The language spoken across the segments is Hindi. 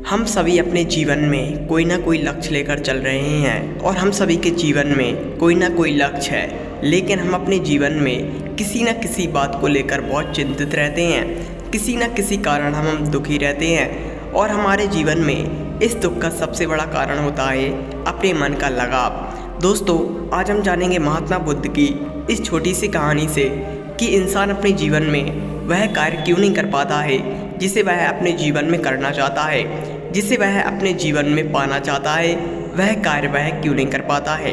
हम सभी अपने जीवन में कोई ना कोई लक्ष्य लेकर चल रहे हैं और हम सभी के जीवन में कोई ना कोई लक्ष्य है, लेकिन हम अपने जीवन में किसी न किसी बात को लेकर बहुत चिंतित रहते हैं। किसी न किसी कारण हम दुखी रहते हैं और हमारे जीवन में इस दुख का सबसे बड़ा कारण होता है अपने मन का लगाव। दोस्तों, आज हम जानेंगे महात्मा बुद्ध की इस छोटी सी कहानी से कि इंसान अपने जीवन में वह कार्य क्यों नहीं कर पाता है जिसे वह अपने जीवन में करना चाहता है, जिसे वह अपने जीवन में पाना चाहता है, वह कार्य वह क्यों नहीं कर पाता है।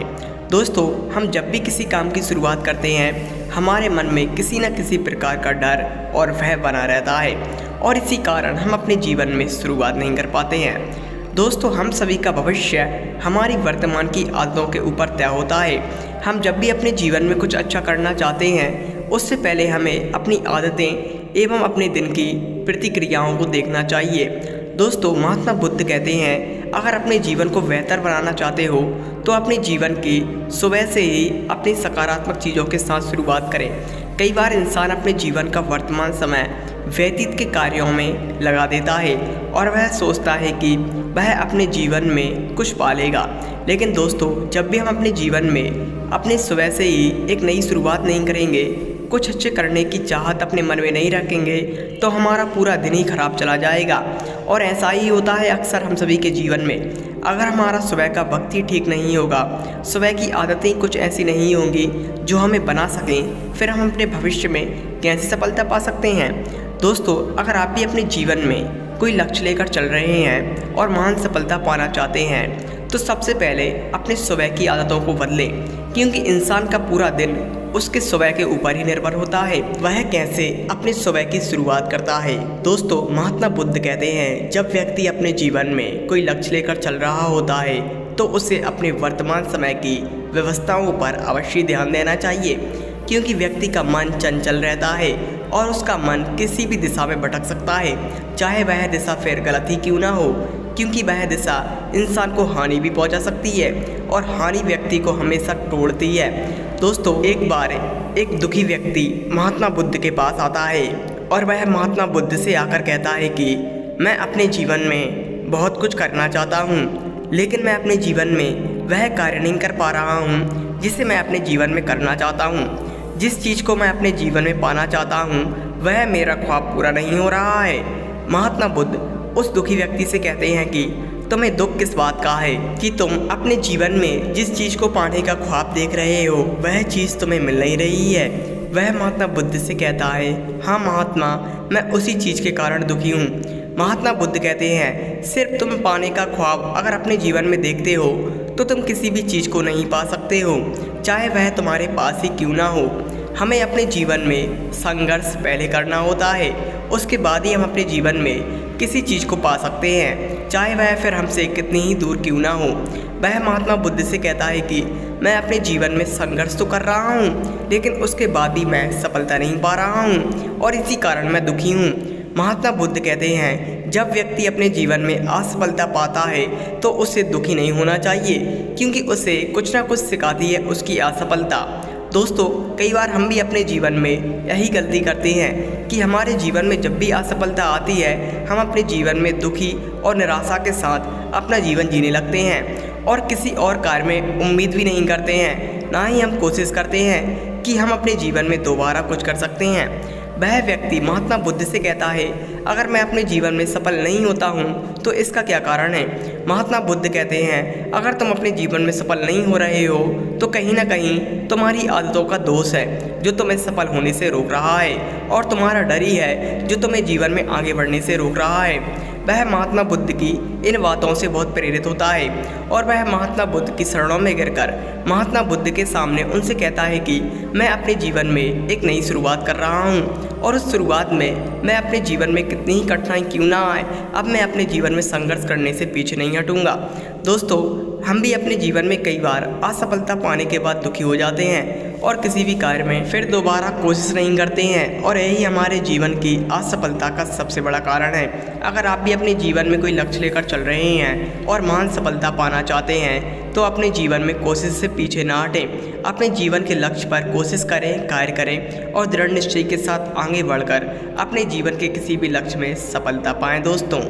दोस्तों, हम जब भी किसी काम की शुरुआत करते हैं हमारे मन में किसी न किसी प्रकार का डर और भय बना रहता है और इसी कारण हम अपने जीवन में शुरुआत नहीं कर पाते हैं। दोस्तों, हम सभी का भविष्य हमारी वर्तमान की आदतों के ऊपर तय होता है। हम जब भी अपने जीवन में कुछ अच्छा करना चाहते हैं उससे पहले हमें अपनी आदतें एवं अपने दिन की प्रतिक्रियाओं को देखना चाहिए। दोस्तों, महात्मा बुद्ध कहते हैं, अगर अपने जीवन को बेहतर बनाना चाहते हो तो अपने जीवन की सुबह से ही अपनी सकारात्मक चीज़ों के साथ शुरुआत करें। कई बार इंसान अपने जीवन का वर्तमान समय व्यतीत के कार्यों में लगा देता है और वह सोचता है कि वह अपने जीवन में कुछ पालेगा, लेकिन दोस्तों, जब भी हम अपने जीवन में अपने सुबह से ही एक नई शुरुआत नहीं करेंगे, कुछ अच्छे करने की चाहत अपने मन में नहीं रखेंगे तो हमारा पूरा दिन ही खराब चला जाएगा। और ऐसा ही होता है अक्सर हम सभी के जीवन में। अगर हमारा सुबह का वक्त ही ठीक नहीं होगा, सुबह की आदतें कुछ ऐसी नहीं होंगी जो हमें बना सकें, फिर हम अपने भविष्य में कैसे सफलता पा सकते हैं। दोस्तों, अगर आप भी अपने जीवन में कोई लक्ष्य लेकर चल रहे हैं और महान सफलता पाना चाहते हैं तो सबसे पहले अपने सुबह की आदतों को बदलें, क्योंकि इंसान का पूरा दिन उसके सुबह के ऊपर ही निर्भर होता है, वह कैसे अपने सुबह की शुरुआत करता है। दोस्तों, महात्मा बुद्ध कहते हैं, जब व्यक्ति अपने जीवन में कोई लक्ष्य लेकर चल रहा होता है तो उसे अपने वर्तमान समय की व्यवस्थाओं पर अवश्य ध्यान देना चाहिए, क्योंकि व्यक्ति का मन चंचल रहता है और उसका मन किसी भी दिशा में भटक सकता है, चाहे वह दिशा फिर गलत ही क्यों ना हो, क्योंकि वह दिशा इंसान को हानि भी पहुंचा सकती है और हानि व्यक्ति को हमेशा तोड़ती है। दोस्तों, एक बार एक दुखी व्यक्ति महात्मा बुद्ध के पास आता है और वह महात्मा बुद्ध से आकर कहता है कि मैं अपने जीवन में बहुत कुछ करना चाहता हूँ, लेकिन मैं अपने जीवन में वह कार्य नहीं कर पा रहा हूँ जिसे मैं अपने जीवन में करना चाहता हूँ। जिस चीज़ को मैं अपने जीवन में पाना चाहता हूँ वह मेरा ख्वाब पूरा नहीं हो रहा है। महात्मा बुद्ध उस दुखी व्यक्ति से कहते हैं कि तुम्हें दुख किस बात का है कि तुम अपने जीवन में जिस चीज़ को पाने का ख्वाब देख रहे हो वह चीज़ तुम्हें मिल नहीं रही है। वह महात्मा बुद्ध से कहता है, हाँ महात्मा, मैं उसी चीज़ के कारण दुखी हूँ। महात्मा बुद्ध कहते हैं, सिर्फ तुम पाने का ख्वाब अगर अपने जीवन में देखते हो तो तुम किसी भी चीज़ को नहीं पा सकते हो, चाहे वह तुम्हारे पास ही क्यों ना हो। हमें अपने जीवन में संघर्ष पहले करना होता है, उसके बाद ही हम अपने जीवन में किसी चीज़ को पा सकते हैं, चाहे वह फिर हमसे कितनी ही दूर क्यों ना हो। वह महात्मा बुद्ध से कहता है कि मैं अपने जीवन में संघर्ष तो कर रहा हूँ, लेकिन उसके बाद भी मैं सफलता नहीं पा रहा हूँ और इसी कारण मैं दुखी हूँ। महात्मा बुद्ध कहते हैं, जब व्यक्ति अपने जीवन में असफलता पाता है तो उसे दुखी नहीं होना चाहिए, क्योंकि उसे कुछ ना कुछ सिखाती है उसकी असफलता। दोस्तों, कई बार हम भी अपने जीवन में यही गलती करते हैं कि हमारे जीवन में जब भी असफलता आती है हम अपने जीवन में दुखी और निराशा के साथ अपना जीवन जीने लगते हैं और किसी और कार्य में उम्मीद भी नहीं करते हैं, ना ही हम कोशिश करते हैं कि हम अपने जीवन में दोबारा कुछ कर सकते हैं। वह व्यक्ति महात्मा बुद्ध से कहता है, अगर मैं अपने जीवन में सफल नहीं होता हूँ तो इसका क्या कारण है। महात्मा बुद्ध कहते हैं, अगर तुम अपने जीवन में सफल नहीं हो रहे हो तो कहीं ना कहीं तुम्हारी आदतों का दोष है जो तुम्हें सफल होने से रोक रहा है और तुम्हारा डर ही है जो तुम्हें जीवन में आगे बढ़ने से रोक रहा है। वह महात्मा बुद्ध की इन बातों से बहुत प्रेरित होता है और वह महात्मा बुद्ध की शरणों में गिरकर महात्मा बुद्ध के सामने उनसे कहता है कि मैं अपने जीवन में एक नई शुरुआत कर रहा हूँ और उस शुरुआत में मैं अपने जीवन में कितनी ही कठिनाई क्यों ना आए, अब मैं अपने जीवन में संघर्ष करने से पीछे नहीं हटूंगा। दोस्तों, हम भी अपने जीवन में कई बार असफलता पाने के बाद दुखी हो जाते हैं और किसी भी कार्य में फिर दोबारा कोशिश नहीं करते हैं और यही हमारे जीवन की असफलता का सबसे बड़ा कारण है। अगर आप भी अपने जीवन में कोई लक्ष्य लेकर चल रहे हैं और महान सफलता पाना चाहते हैं तो अपने जीवन में कोशिश से पीछे ना हटें, अपने जीवन के लक्ष्य पर कोशिश करें, कार्य करें और दृढ़ निश्चय के साथ आगे बढ़कर अपने जीवन के किसी भी लक्ष्य में सफलता पाएं। दोस्तों।